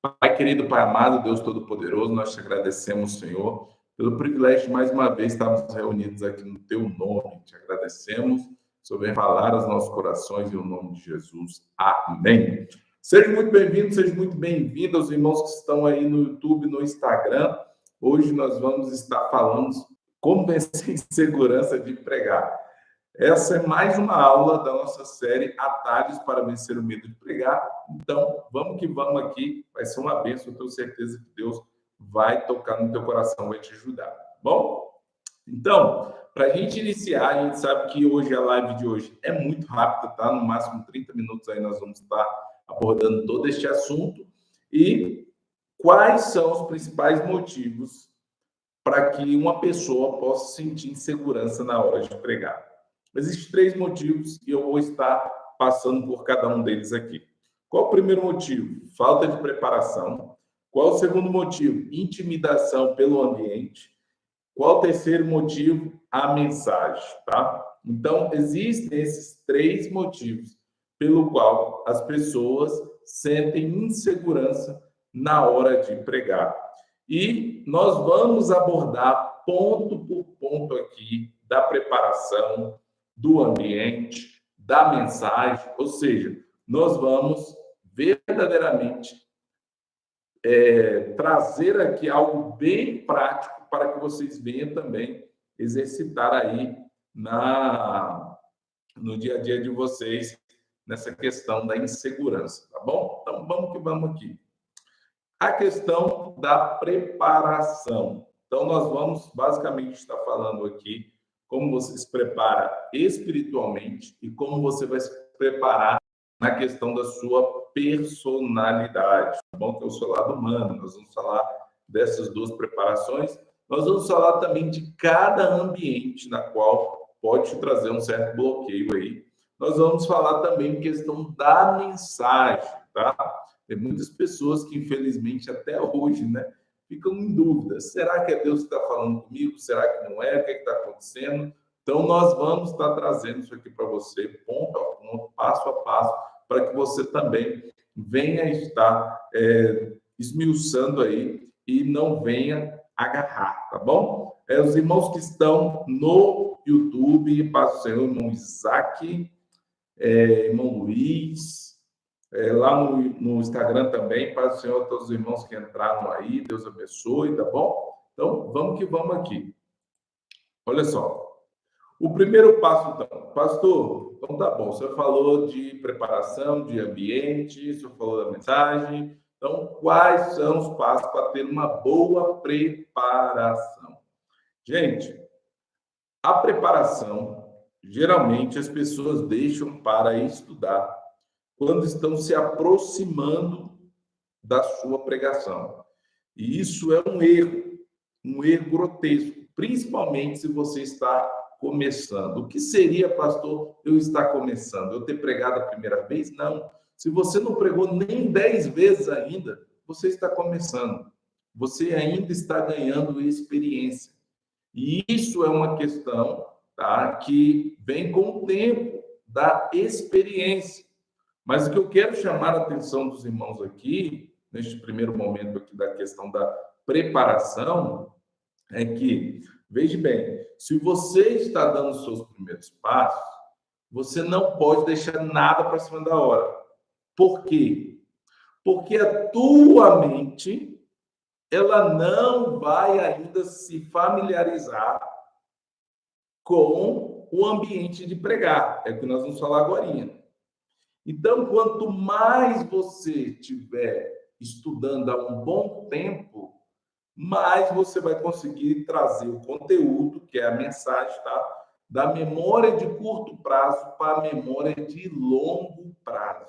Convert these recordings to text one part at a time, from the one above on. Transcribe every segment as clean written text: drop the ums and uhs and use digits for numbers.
Pai querido, Pai amado, Deus Todo-Poderoso, nós te agradecemos, Senhor, pelo privilégio de mais uma vez estarmos reunidos aqui no Teu nome. Te agradecemos, sobre falar aos nossos corações, em nome de Jesus. Amém. Sejam muito bem-vindos, sejam muito bem-vindos, os irmãos que estão aí no YouTube, no Instagram. Hoje nós vamos estar falando como vencer insegurança de pregar. Essa é mais uma aula da nossa série Atalhos para Vencer o Medo de Pregar. Então, vamos que vamos aqui. Vai ser uma bênção, eu tenho certeza que Deus vai tocar no teu coração, vai te ajudar. Bom? Então, para a gente iniciar, a gente sabe que hoje a live de hoje é muito rápida, tá? No máximo 30 minutos aí nós vamos estar abordando todo este assunto. E quais são os principais motivos para que uma pessoa possa sentir insegurança na hora de pregar? Existem 3 motivos e eu vou estar passando por cada um deles aqui. Qual o primeiro motivo? Falta de preparação. Qual o segundo motivo? Intimidação pelo ambiente. Qual o terceiro motivo? A mensagem, tá? Então, existem esses 3 motivos pelo qual as pessoas sentem insegurança na hora de pregar. E nós vamos abordar ponto por ponto aqui da preparação, do ambiente, da mensagem, ou seja, nós vamos verdadeiramente trazer aqui algo bem prático para que vocês venham também exercitar aí no dia a dia de vocês nessa questão da insegurança, tá bom? Então, vamos que vamos aqui. A questão da preparação. Então, nós vamos basicamente estar falando aqui como você se prepara espiritualmente e como você vai se preparar na questão da sua personalidade, tá bom? Que é o seu lado humano. Nós vamos falar dessas 2 preparações. Nós vamos falar também de cada ambiente na qual pode trazer um certo bloqueio aí. Nós vamos falar também em questão da mensagem, tá? Tem muitas pessoas que, infelizmente, até hoje, né, ficam em dúvida. Será que é Deus que está falando comigo? Será que não é? O que está acontecendo? Então, nós vamos estar trazendo isso aqui para você, ponto a ponto, passo a passo, para que você também venha estar esmiuçando aí e não venha agarrar, tá bom? Os irmãos que estão no YouTube, paz do Senhor, irmão Isaac, irmão Luiz, lá no Instagram também, paz do Senhor a todos os irmãos que entraram aí, Deus abençoe, tá bom? Então, vamos que vamos aqui. Olha só. O primeiro passo, então, pastor, então tá bom, você falou de preparação, de ambiente, você falou da mensagem, então quais são os passos para ter uma boa preparação? Gente, a preparação, geralmente as pessoas deixam para estudar quando estão se aproximando da sua pregação. E isso é um erro grotesco, principalmente se você está começando. O que seria, pastor, eu estar começando? Eu ter pregado a primeira vez? Não. Se você não pregou nem 10 vezes ainda, você está começando. Você ainda está ganhando experiência. E isso é uma questão, tá, que vem com o tempo da experiência. Mas o que eu quero chamar a atenção dos irmãos aqui, neste primeiro momento aqui da questão da preparação, é que, veja bem, se você está dando os seus primeiros passos, você não pode deixar nada para cima da hora. Por quê? Porque a tua mente, ela não vai ainda se familiarizar com o ambiente de pregar. É o que nós vamos falar agora. Então, quanto mais você estiver estudando há um bom tempo, mais você vai conseguir trazer o conteúdo, que é a mensagem, tá? Da memória de curto prazo para a memória de longo prazo.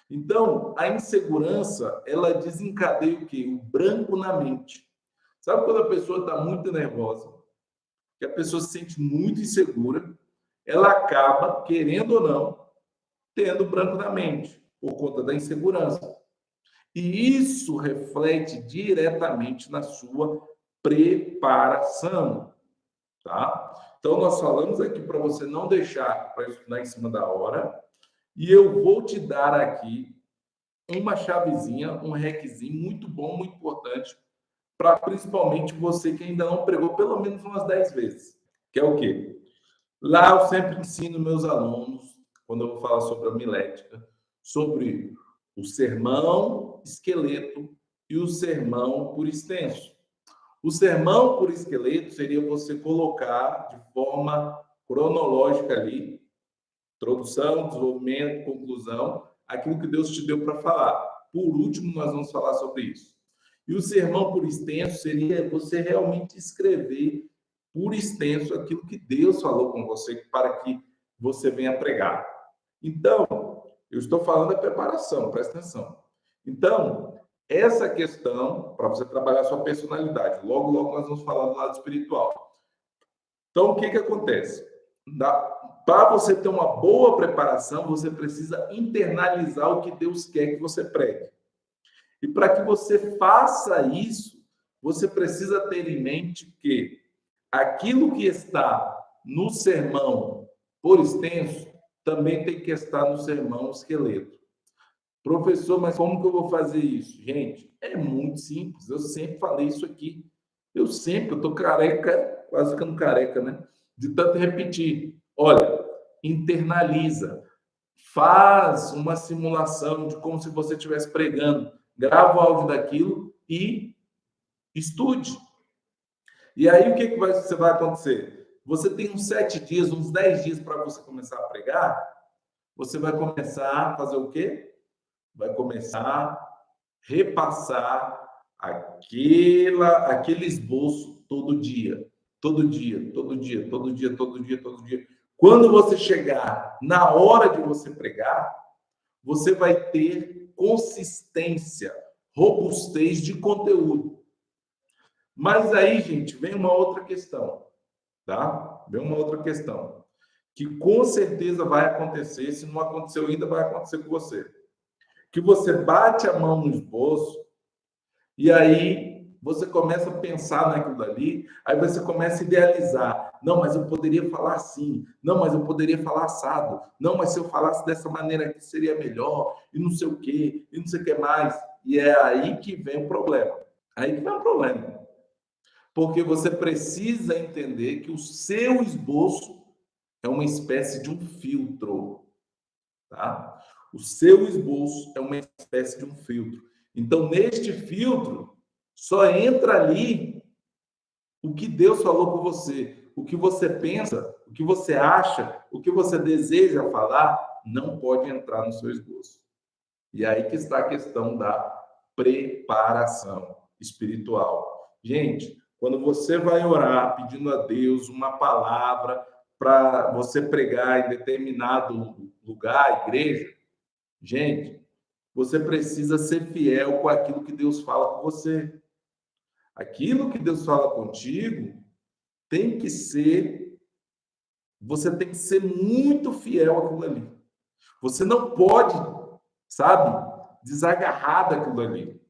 Então, a insegurança, ela desencadeia o quê? O branco na mente. Sabe quando a pessoa está muito nervosa, que a pessoa se sente muito insegura, ela acaba, querendo ou não, tendo branco na mente, por conta da insegurança. E isso reflete diretamente na sua preparação, tá? Então, nós falamos aqui para você não deixar para estudar em cima da hora, e eu vou te dar aqui uma chavezinha, um hackzinho muito bom, muito importante, para principalmente você que ainda não pregou pelo menos umas 10 vezes. Que é o quê? Lá eu sempre ensino meus alunos, quando eu vou falar sobre a homilética, sobre o sermão esqueleto e o sermão por extenso. O sermão por esqueleto seria você colocar de forma cronológica ali, introdução, desenvolvimento, conclusão, aquilo que Deus te deu para falar. Por último, nós vamos falar sobre isso. E o sermão por extenso seria você realmente escrever por extenso aquilo que Deus falou com você para que você venha pregar. Então, eu estou falando da preparação, presta atenção. Então, essa questão, para você trabalhar a sua personalidade, logo, logo nós vamos falar do lado espiritual. Então, o que acontece? Para você ter uma boa preparação, você precisa internalizar o que Deus quer que você pregue. E para que você faça isso, você precisa ter em mente que aquilo que está no sermão por extenso também tem que estar no sermão esqueleto. Professor, mas como que eu vou fazer isso? Gente, é muito simples. Eu sempre falei isso aqui. Eu estou careca, quase ficando careca, né? De tanto repetir. Olha, internaliza. Faz uma simulação de como se você estivesse pregando. Grava o áudio daquilo e estude. E aí, o que vai acontecer? Você tem uns 7 dias, uns 10 dias para você começar a pregar. Você vai começar a fazer o quê? Vai começar a repassar aquele esboço todo dia. Todo dia, todo dia, todo dia, todo dia, todo dia. Quando você chegar na hora de você pregar, você vai ter consistência, robustez de conteúdo. Mas aí, gente, vem uma outra questão, tá? Vem uma outra questão, que com certeza vai acontecer, se não aconteceu ainda, vai acontecer com você. Que você bate a mão no esboço e aí você começa a pensar naquilo dali, aí você começa a idealizar. Não, mas eu poderia falar assim. Não, mas eu poderia falar assado. Não, mas se eu falasse dessa maneira aqui seria melhor. E não sei o quê, e não sei o que mais. E é aí que vem o problema. Aí que vem o problema. Porque você precisa entender que o seu esboço é uma espécie de um filtro, tá? O seu esboço é uma espécie de um filtro. Então, neste filtro, só entra ali o que Deus falou com você, o que você pensa, o que você acha, o que você deseja falar, não pode entrar no seu esboço. E aí que está a questão da preparação espiritual. Gente, quando você vai orar pedindo a Deus uma palavra para você pregar em determinado lugar, igreja, gente, você precisa ser fiel com aquilo que Deus fala com você. Aquilo que Deus fala contigo tem que ser, você tem que ser muito fiel àquilo ali. Você não pode, sabe, desagarrar daquilo ali.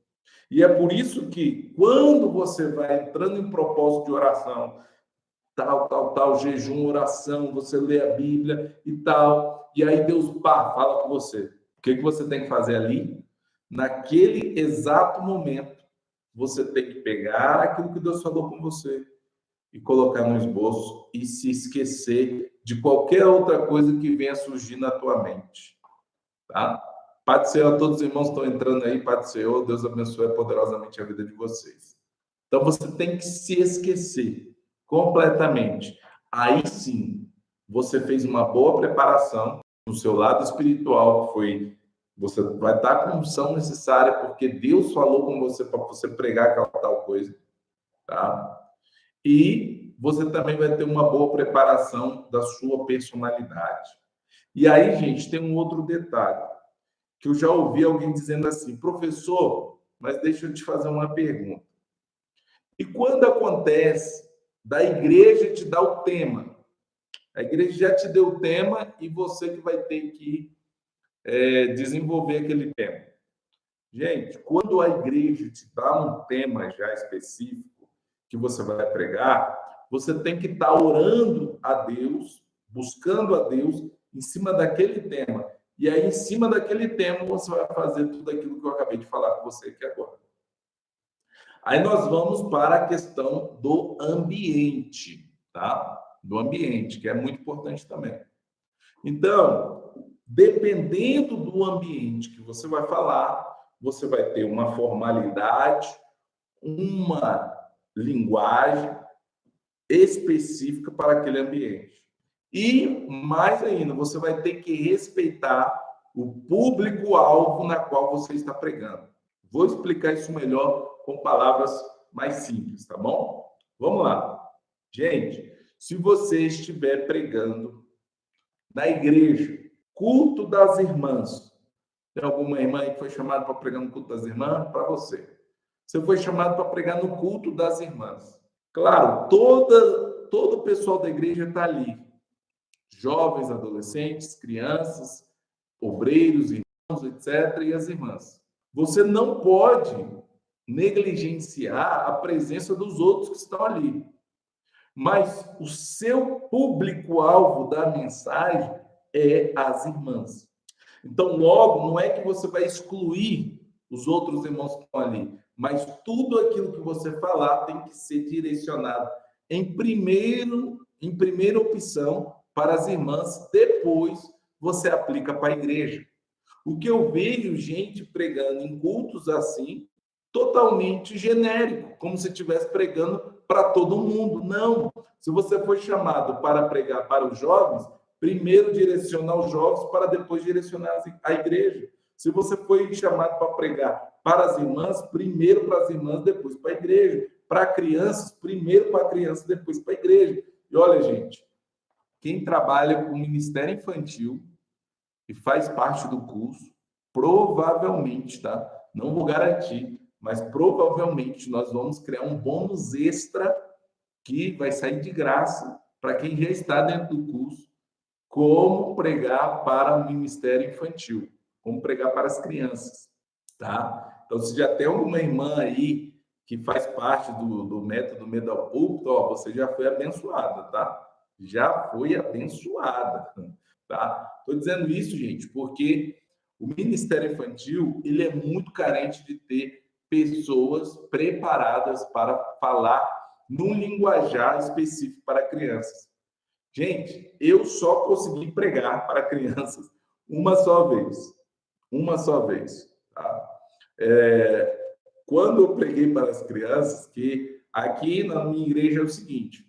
E é por isso que quando você vai entrando em propósito de oração, tal, jejum, oração, você lê a Bíblia e tal, e aí Deus, fala com você. O que você tem que fazer ali? Naquele exato momento, você tem que pegar aquilo que Deus falou com você e colocar no esboço e se esquecer de qualquer outra coisa que venha surgir na tua mente, tá? Pai do Senhor, todos os irmãos estão entrando aí, Pai do Senhor, Deus abençoe poderosamente a vida de vocês. Então, você tem que se esquecer completamente. Aí sim, você fez uma boa preparação no seu lado espiritual, que foi, você vai estar com a unção necessária, porque Deus falou com você para você pregar aquela tal coisa, tá? E você também vai ter uma boa preparação da sua personalidade. E aí, gente, tem um outro detalhe, que eu já ouvi alguém dizendo assim, professor, mas deixa eu te fazer uma pergunta. E quando acontece da igreja te dar o tema, a igreja já te deu o tema e você que vai ter que desenvolver aquele tema. Gente, quando a igreja te dá um tema já específico que você vai pregar, você tem que estar orando a Deus, buscando a Deus em cima daquele tema E aí, em cima daquele tema, você vai fazer tudo aquilo que eu acabei de falar com você aqui agora. Aí nós vamos para a questão do ambiente, tá? Do ambiente, que é muito importante também. Então, dependendo do ambiente que você vai falar, você vai ter uma formalidade, uma linguagem específica para aquele ambiente. E, mais ainda, você vai ter que respeitar o público-alvo na qual você está pregando. Vou explicar isso melhor com palavras mais simples, tá bom? Vamos lá. Gente, se você estiver pregando na igreja, culto das irmãs, tem alguma irmã aí que foi chamada para pregar no culto das irmãs? Para você. Você foi chamado para pregar no culto das irmãs. Claro, todo o pessoal da igreja está ali. Jovens, adolescentes, crianças, obreiros, irmãos, etc., e as irmãs. Você não pode negligenciar a presença dos outros que estão ali. Mas o seu público-alvo da mensagem é as irmãs. Então, logo, não é que você vai excluir os outros irmãos que estão ali, mas tudo aquilo que você falar tem que ser direcionado em primeira opção para as irmãs, depois você aplica para a igreja. O que eu vejo gente pregando em cultos assim, totalmente genérico, como se estivesse pregando para todo mundo. Não. Se você foi chamado para pregar para os jovens, primeiro direcionar os jovens para depois direcionar a igreja. Se você foi chamado para pregar para as irmãs, primeiro para as irmãs, depois para a igreja. Para crianças, primeiro para a criança, depois para a igreja. E olha, gente, quem trabalha com ministério infantil e faz parte do curso, provavelmente, tá? Não vou garantir, mas provavelmente nós vamos criar um bônus extra que vai sair de graça para quem já está dentro do curso, como pregar para o ministério infantil, como pregar para as crianças, tá? Então, se já tem alguma irmã aí que faz parte do método Medo ao Púlpito, ó, você já foi abençoada, tá? Já foi abençoada, tá? Estou dizendo isso, gente, porque o Ministério Infantil ele é muito carente de ter pessoas preparadas para falar num linguajar específico para crianças. Gente, eu só consegui pregar para crianças uma só vez. Uma só vez. Tá? Quando eu preguei para as crianças, que aqui na minha igreja é o seguinte,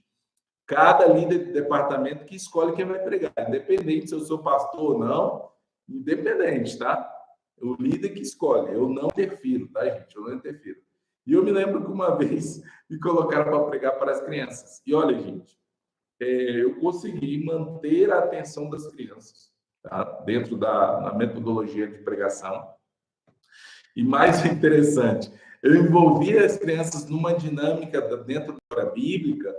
cada líder de departamento que escolhe quem vai pregar, independente se eu sou pastor ou não, independente, tá? O líder que escolhe, eu não interfiro, tá, gente? Eu não interfiro. E eu me lembro que uma vez me colocaram para pregar para as crianças. E olha, gente, eu consegui manter a atenção das crianças, tá? Dentro da metodologia de pregação. E mais interessante, eu envolvi as crianças numa dinâmica dentro da bíblica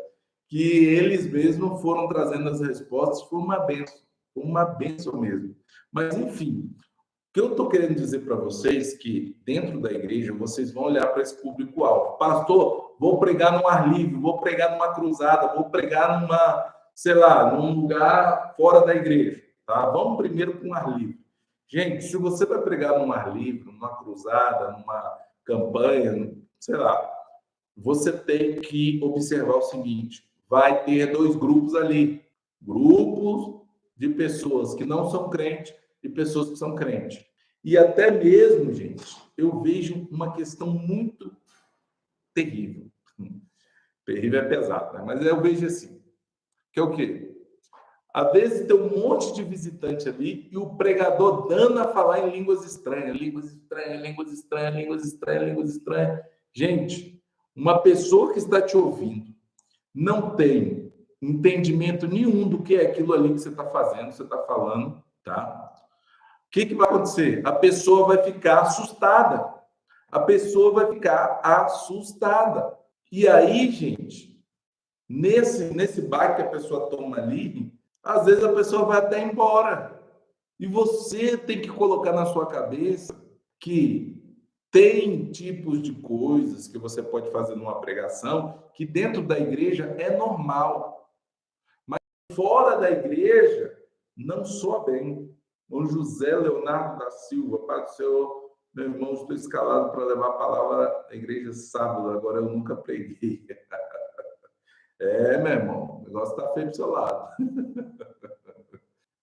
que eles mesmos foram trazendo as respostas, foi uma benção mesmo. Mas, enfim, o que eu estou querendo dizer para vocês é que dentro da igreja vocês vão olhar para esse público-alvo. Pastor, vou pregar no ar livre, vou pregar numa cruzada, vou pregar numa, sei lá, num lugar fora da igreja, tá? Vamos primeiro com o ar livre. Gente, se você vai pregar num ar livre, numa cruzada, numa campanha, sei lá, você tem que observar o seguinte, vai ter dois grupos ali, grupos de pessoas que não são crentes e pessoas que são crentes. E até mesmo, gente, eu vejo uma questão muito terrível. Terrível é pesado, né? Mas eu vejo assim, que é o quê? Às vezes tem um monte de visitante ali e o pregador dando a falar em línguas estranhas, línguas estranhas, línguas estranhas, línguas estranhas, línguas estranhas. Gente, uma pessoa que está te ouvindo não tem entendimento nenhum do que é aquilo ali que você está fazendo, você está falando, tá? O que vai acontecer? A pessoa vai ficar assustada. A pessoa vai ficar assustada. E aí, gente, nesse baque que a pessoa toma ali, às vezes a pessoa vai até embora. E você tem que colocar na sua cabeça que tem tipos de coisas que você pode fazer numa pregação que dentro da igreja é normal. Mas fora da igreja não soa bem. irmão José Leonardo da Silva, Pai do Senhor, meu irmão, estou escalado para levar a palavra à igreja sábado, agora eu nunca preguei. É, meu irmão, o negócio está feio para o seu lado.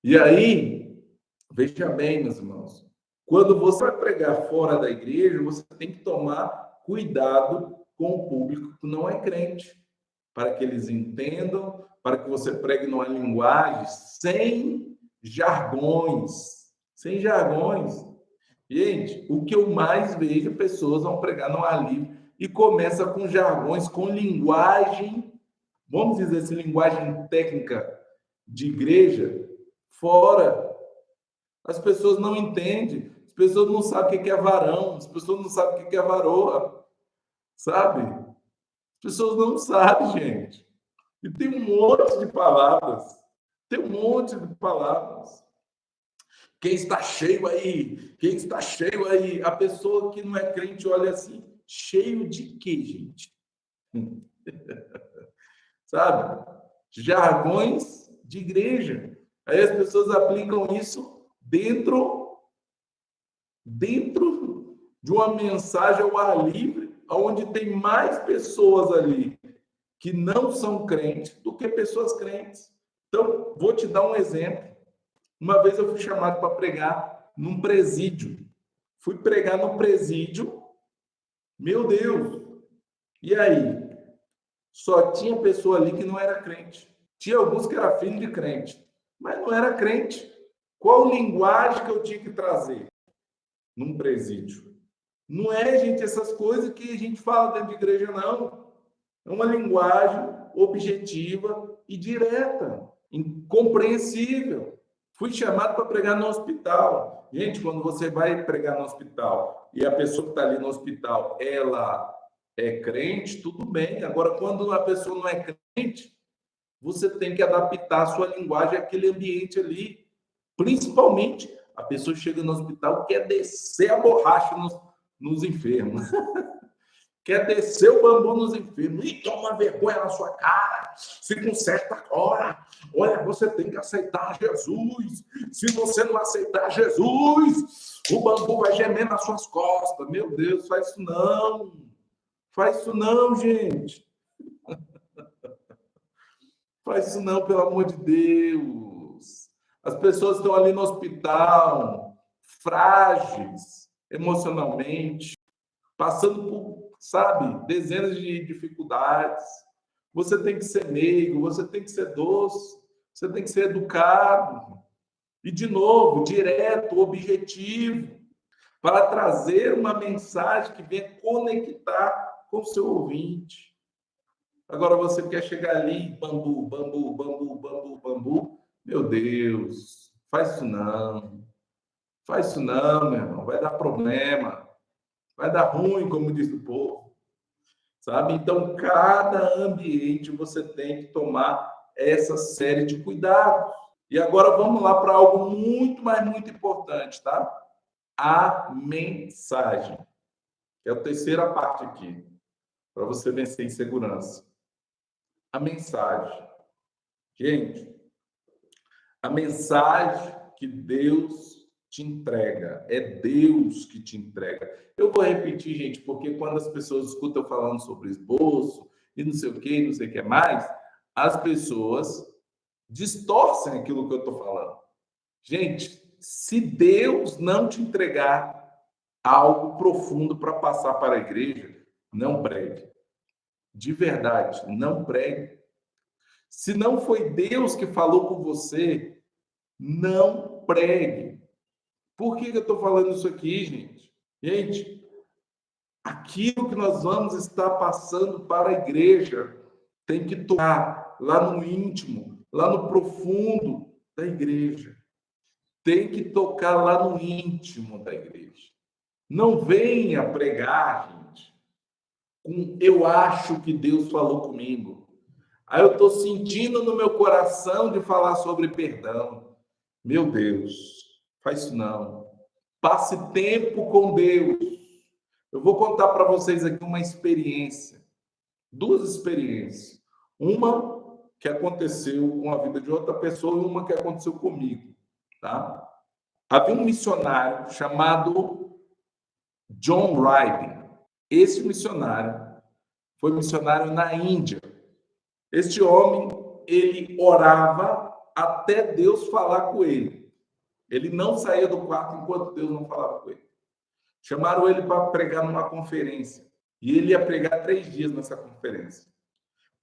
E aí, veja bem, meus irmãos, quando você vai pregar fora da igreja, você tem que tomar cuidado com o público que não é crente, para que eles entendam, para que você pregue numa linguagem sem jargões, sem jargões. Gente, o que eu mais vejo, pessoas vão pregar no ar livre e começa com jargões, com linguagem, vamos dizer assim, linguagem técnica de igreja, fora. As pessoas não entendem, as pessoas não sabem o que é varão, as pessoas não sabem o que é varoa, sabe? As pessoas não sabem, gente. E tem um monte de palavras, tem um monte de palavras. Quem está cheio aí? Quem está cheio aí? A pessoa que não é crente olha assim, cheio de quê, gente? Sabe? Jargões de igreja. Aí as pessoas aplicam isso dentro de uma mensagem ao ar livre, onde tem mais pessoas ali que não são crentes do que pessoas crentes. Então, vou te dar um exemplo. Uma vez eu fui chamado para pregar num presídio. Fui pregar no presídio. Meu Deus! E aí? Só tinha pessoa ali que não era crente. Tinha alguns que era filho de crente, mas não era crente. Qual linguagem que eu tinha que trazer num presídio? Não é, gente, essas coisas que a gente fala dentro de igreja, não. É uma linguagem objetiva e direta, incompreensível. Fui chamado para pregar no hospital. Gente, quando você vai pregar no hospital e a pessoa que está ali no hospital, ela é crente, tudo bem. Agora, quando a pessoa não é crente, você tem que adaptar a sua linguagem àquele ambiente ali. Principalmente, a pessoa chega no hospital e quer descer a borracha nos enfermos. Quer descer o bambu nos enfermos. E toma vergonha na sua cara. Se conserta agora. Olha, você tem que aceitar Jesus. Se você não aceitar Jesus, o bambu vai gemer nas suas costas. Meu Deus, faz isso não. Faz isso não, gente. Faz isso não, pelo amor de Deus. As pessoas estão ali no hospital, frágeis emocionalmente, passando por, sabe, dezenas de dificuldades. Você tem que ser meigo, você tem que ser doce, você tem que ser educado. E, de novo, direto, objetivo, para trazer uma mensagem que venha conectar com o seu ouvinte. Agora você quer chegar ali, bambu, bambu, bambu, bambu, bambu. Meu Deus, faz isso não. Faz isso não, meu irmão. Vai dar problema. Vai dar ruim, como diz o povo. Sabe? Então, cada ambiente você tem que tomar essa série de cuidados. E agora vamos lá para algo muito, mas muito importante, tá? A mensagem. É a terceira parte aqui, para você vencer em segurança. A mensagem. Gente, a mensagem que Deus te entrega, é Deus que te entrega. Eu vou repetir, gente, porque quando as pessoas escutam eu falando sobre esboço e não sei o que, não sei o que mais, as pessoas distorcem aquilo que eu estou falando. Gente, se Deus não te entregar algo profundo para passar para a igreja, não pregue. De verdade, não pregue. Se não foi Deus que falou com você, não pregue. Por que eu estou falando isso aqui, gente? Gente, aquilo que nós vamos estar passando para a igreja tem que tocar lá no íntimo, lá no profundo da igreja. Tem que tocar lá no íntimo da igreja. Não venha pregar, gente, com eu acho que Deus falou comigo. Aí eu estou sentindo no meu coração de falar sobre perdão. Meu Deus, faz isso não. Passe tempo com Deus. Eu vou contar para vocês aqui uma experiência. Duas experiências. Uma que aconteceu com a vida de outra pessoa e uma que aconteceu comigo, tá? Havia um missionário chamado John Ryden. Esse missionário foi missionário na Índia. Este homem, ele orava até Deus falar com ele. Ele não saía do quarto enquanto Deus não falava com ele. Chamaram ele para pregar numa conferência. E ele ia pregar 3 dias nessa conferência.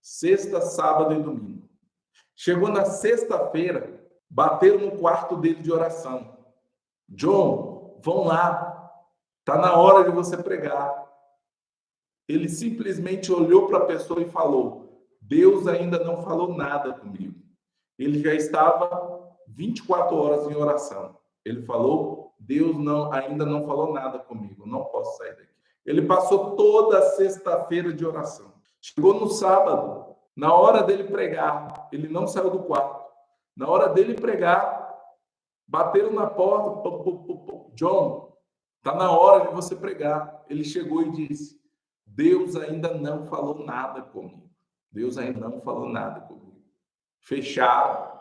Sexta, sábado e domingo. Chegou na sexta-feira, bateram no quarto dele de oração. John, vão lá. Está na hora de você pregar. Ele simplesmente olhou para a pessoa e falou: Deus ainda não falou nada comigo. Ele já estava 24 horas em oração. Ele falou: Deus ainda não falou nada comigo, não posso sair daqui. Ele passou toda a sexta-feira de oração. Chegou no sábado, na hora dele pregar, ele não saiu do quarto. Na hora dele pregar, bateram na porta: John, está na hora de você pregar. Ele chegou e disse: Deus ainda não falou nada comigo. Deus ainda não falou nada comigo. Fecharam.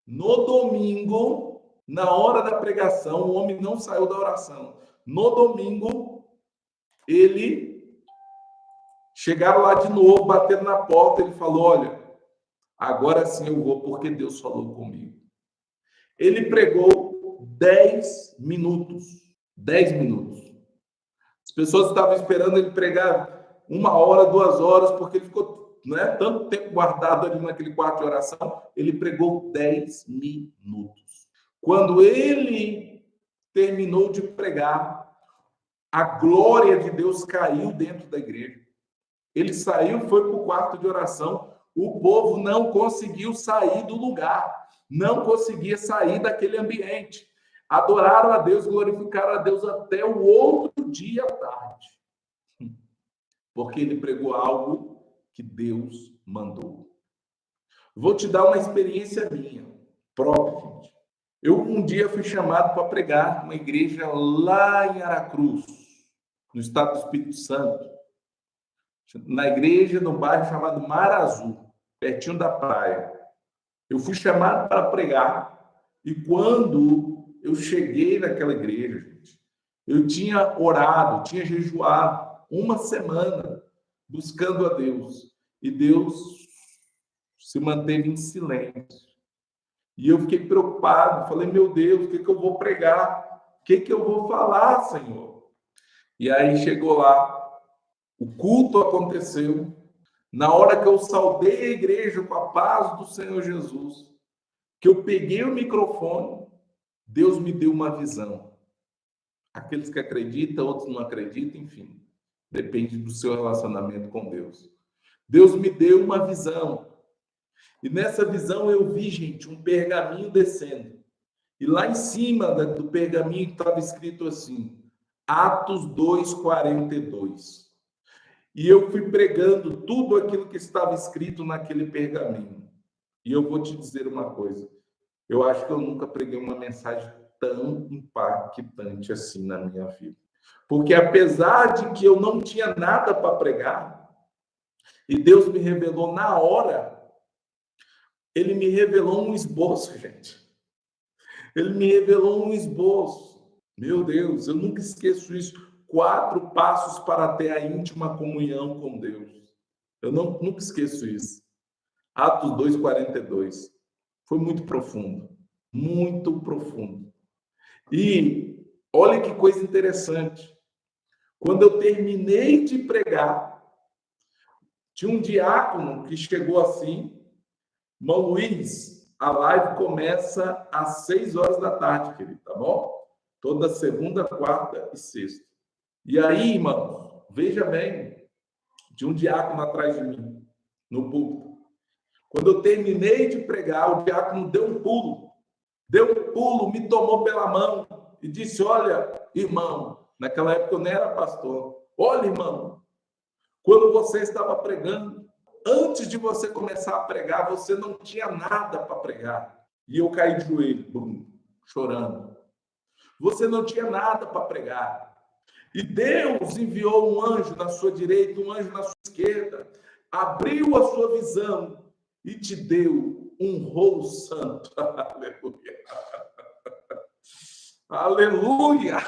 No domingo, na hora da pregação, o homem não saiu da oração. No domingo, chegaram lá de novo, bateram na porta, ele falou: olha, agora sim eu vou, porque Deus falou comigo. Ele pregou 10 minutos. 10 minutos. As pessoas estavam esperando ele pregar 1 hora, 2 horas, porque ele ficou tanto tempo guardado ali naquele quarto de oração. Ele pregou 10 minutos. Quando ele terminou de pregar, a glória de Deus caiu dentro da igreja. Ele saiu, foi para o quarto de oração. O povo não conseguiu sair do lugar, não conseguia sair daquele ambiente. Adoraram a Deus, glorificaram a Deus até o outro dia à tarde. Porque ele pregou algo que Deus mandou. Vou te dar uma experiência minha, própria, gente. Eu um dia fui chamado para pregar numa igreja lá em Aracruz, no estado do Espírito Santo. Na igreja, no bairro chamado Mar Azul, pertinho da praia. Eu fui chamado para pregar. E quando eu cheguei naquela igreja, gente, eu tinha orado, tinha jejuado 1 semana buscando a Deus. E Deus se manteve em silêncio. E eu fiquei preocupado. Falei: meu Deus, o que eu vou pregar? O que eu vou falar, Senhor? E aí chegou lá. O culto aconteceu. Na hora que eu saudei a igreja com a paz do Senhor Jesus, que eu peguei o microfone, Deus me deu uma visão. Aqueles que acreditam, outros não acreditam, enfim. Depende do seu relacionamento com Deus. Deus me deu uma visão. E nessa visão eu vi, gente, um pergaminho descendo. E lá em cima do pergaminho estava escrito assim: Atos 2:42. E eu fui pregando tudo aquilo que estava escrito naquele pergaminho. E eu vou te dizer uma coisa. Eu acho que eu nunca preguei uma mensagem tão impactante assim na minha vida. Porque apesar de que eu não tinha nada para pregar, e Deus me revelou na hora, Ele me revelou um esboço, gente. Ele me revelou um esboço. Meu Deus, eu nunca esqueço isso. 4 passos para ter a íntima comunhão com Deus. Eu nunca esqueço isso. Atos 2:42. Foi muito profundo. Muito profundo. E olha que coisa interessante. Quando eu terminei de pregar, tinha um diácono que chegou assim: irmão Luiz, a live começa às 6 horas da tarde, querido, tá bom? Toda segunda, quarta e sexta. E aí, irmão, veja bem, tinha um diácono atrás de mim, no púlpito. Quando eu terminei de pregar, o diácono deu um pulo, me tomou pela mão e disse: olha, irmão, naquela época eu nem era pastor, olha, irmão, quando você estava pregando, antes de você começar a pregar, você não tinha nada para pregar. E eu caí de joelho, chorando. Você não tinha nada para pregar. E Deus enviou um anjo na sua direita, um anjo na sua esquerda, abriu a sua visão e te deu um rolo santo. Aleluia. Aleluia!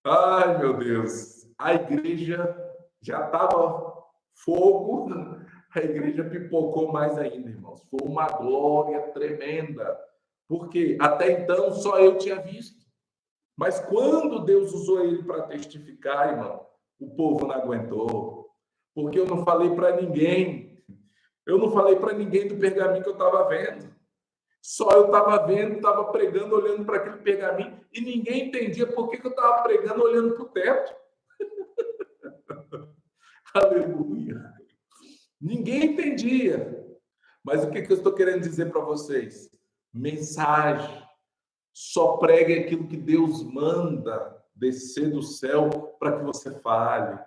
Ai, meu Deus. A igreja já estava fogo, a igreja pipocou mais ainda, irmãos. Foi uma glória tremenda. Porque até então só eu tinha visto. Mas quando Deus usou ele para testificar, irmão, o povo não aguentou. Porque eu não falei para ninguém. Eu não falei para ninguém do pergaminho que eu estava vendo. Só eu estava vendo, estava pregando, olhando para aquele pergaminho, e ninguém entendia por que eu estava pregando, olhando para o teto. Aleluia. Ninguém entendia. Mas o que eu estou querendo dizer para vocês? Mensagem. Só pregue aquilo que Deus manda descer do céu para que você fale.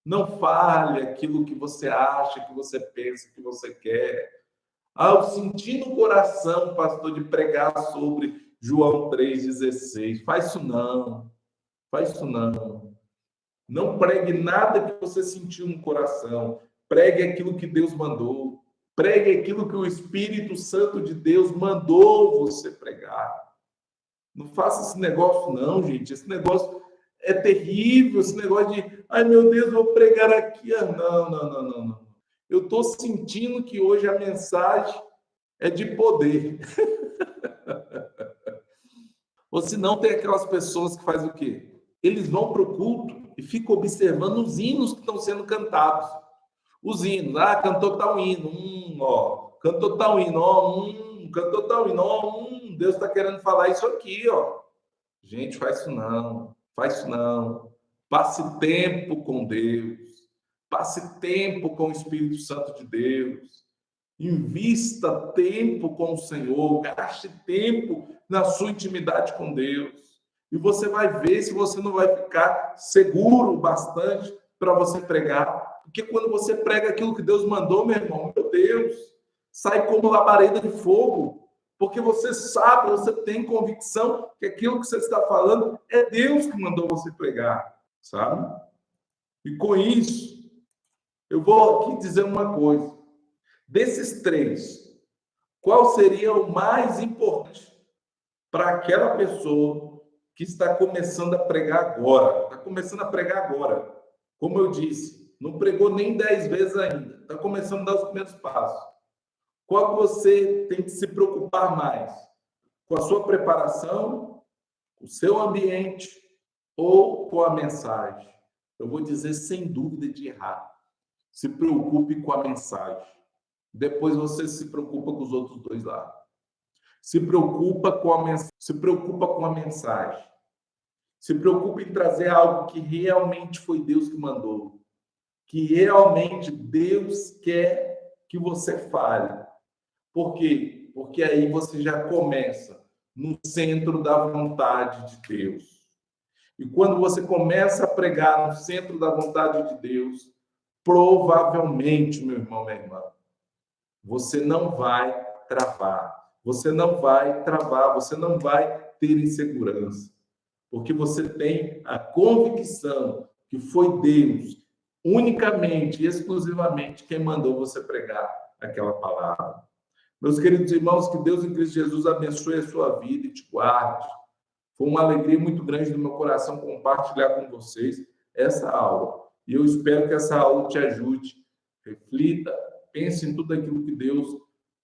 Não fale aquilo que você acha, que você pensa, que você quer. Eu senti no coração, pastor, de pregar sobre João 3,16. Faz isso não. Faz isso não. Não pregue nada que você sentiu no coração. Pregue aquilo que Deus mandou. Pregue aquilo que o Espírito Santo de Deus mandou você pregar. Não faça esse negócio não, gente. Esse negócio é terrível. Esse negócio de, ai meu Deus, vou pregar aqui. Não. Eu estou sentindo que hoje a mensagem é de poder. Ou se não, tem aquelas pessoas que fazem o quê? Eles vão para o culto e ficam observando os hinos que estão sendo cantados. Os hinos. Cantou tal hino. Cantou tal hino. Cantou tal hino. Deus está querendo falar isso aqui, ó. Gente, faz isso não. Faz isso não. Passe tempo com Deus. Passe tempo com o Espírito Santo de Deus. Invista tempo com o Senhor. Gaste tempo na sua intimidade com Deus. E você vai ver se você não vai ficar seguro bastante para você pregar. Porque quando você prega aquilo que Deus mandou, meu irmão, meu Deus, sai como labareda de fogo. Porque você sabe, você tem convicção que aquilo que você está falando é Deus que mandou você pregar, sabe? E com isso, eu vou aqui dizer uma coisa. Desses três, qual seria o mais importante para aquela pessoa que está começando a pregar agora? Está começando a pregar agora. Como eu disse, não pregou nem 10 vezes ainda. Está começando a dar os primeiros passos. Qual que você tem que se preocupar mais? Com a sua preparação, com o seu ambiente ou com a mensagem? Eu vou dizer sem dúvida de errar. Se preocupe com a mensagem. Depois você se preocupa com os outros dois lá. Se preocupa com a mensagem. Se preocupa com a mensagem. Se preocupa em trazer algo que realmente foi Deus que mandou. Que realmente Deus quer que você fale. Por quê? Porque aí você já começa no centro da vontade de Deus. E quando você começa a pregar no centro da vontade de Deus, provavelmente, meu irmão, minha irmã, você não vai travar. Você não vai travar, você não vai ter insegurança. Porque você tem a convicção que foi Deus, unicamente e exclusivamente, quem mandou você pregar aquela palavra. Meus queridos irmãos, que Deus em Cristo Jesus abençoe a sua vida e te guarde. Foi uma alegria muito grande no meu coração compartilhar com vocês essa aula. E eu espero que essa aula te ajude. Reflita, pense em tudo aquilo que Deus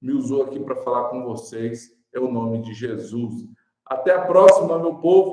me usou aqui para falar com vocês. É o nome de Jesus. Até a próxima, meu povo.